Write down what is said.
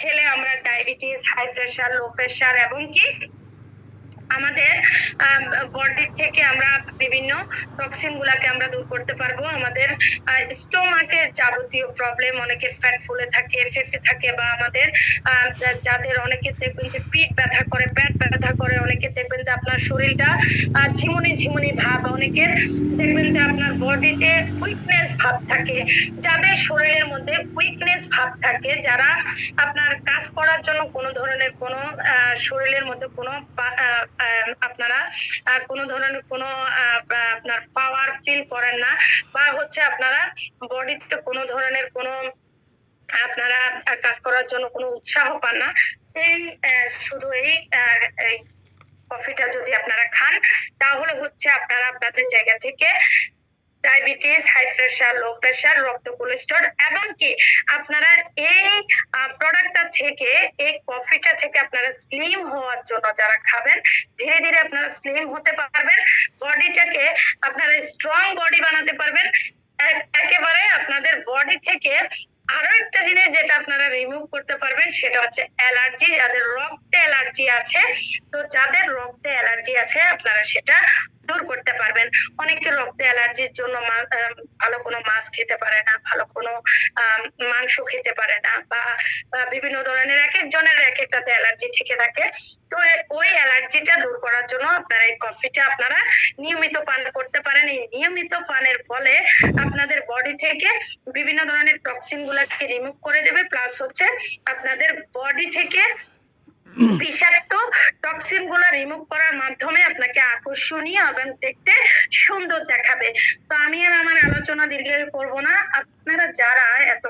খেলে আমরা diabetes, high pressure, low pressure এবং কি আমাদের বডি থেকে আমরা বিভিন্ন টক্সিন গুলাকে আমরা দূর করতে পারবো। আমাদের স্টোমাকের যাবতীয় প্রবলেম, অনেকের ফ্যাট ফুলে থাকে, ফেফে থাকে, বা আমাদের যাদের অনেকে দেখবেন যে পিঠ ব্যথা করে, পেট ব্যথা করে, অনেকে দেখবেন যে আপনার শরীরটা ঝিমুনি ঝিমুনি ভাব, অনেকের দেখবেন যে আপনার বডিতে উইকনেস ভাব থাকে। যাদের শরীরের মধ্যে উইকনেস ভাব থাকে, যারা আপনার কাজ করার জন্য কোনো ধরনের কোনো শরীরের মধ্যে কোনো আপনারা কোনো ধরনের কোনো আপনার পাওয়ার ফিল করেন না, বা হচ্ছে আপনারা বডিতে কোনো ধরনের কোনো আপনারা কাজ করার জন্য কোনো উৎসাহ পান না, এই শুধু এই কফিটা যদি আপনারা খান, তাহলে হচ্ছে আপনারা আপনাদের জায়গা থেকে diabetes, high pressure, low pressure, রক্ত কোলেস্টেরল, এমনকি আপনারা এই প্রোডাক্টটা থেকে, এই কফিটা থেকে আপনারা স্লিম হওয়ার জন্য যারা খাবেন, ধীরে ধীরে আপনারা স্লিম হতে পারবেন, বডিটাকে আপনারা স্ট্রং বডি বানাতে পারবেন। একেবারে আপনাদের বডি থেকে আরো একটা জিনিস যেটা আপনারা রিমুভ করতে পারবেন, সেটা হচ্ছে অ্যালার্জি। যাদের রক্তে অ্যালার্জি আছে, তো যাদের রক্তে অ্যালার্জি আছে আপনারা সেটা দূর করতে পারবেন। অনেকে রক্তে অ্যালার্জির জন্য ভালো কোনো মাছ খেতে পারে না, ভালো কোনো মাংস খেতে পারে না, বা বিভিন্ন ধরনের এক একজনের এক একটাতে অ্যালার্জি থেকে থাকে। তো ওই অ্যালার্জিটা দূর করার জন্য আপনারা এই কফিটা আপনারা নিয়মিত পান করতে পারেন। এই নিয়মিত পানের ফলে আপনাদের বডি থেকে বিভিন্ন ধরনের টক্সিন গুলাকে রিমুভ করে দেবে, প্লাস হচ্ছে আপনাদের বডি থেকে বিষাক্ত টক্সিন গুলা রিমুভ করার মাধ্যমে আপনাকে আকর্ষণীয় এবং দেখতে সুন্দর দেখাবে। তো আমি আর আমার আলোচনা দীর্ঘায়ু করব না। আপনারা যারা এতক্ষণ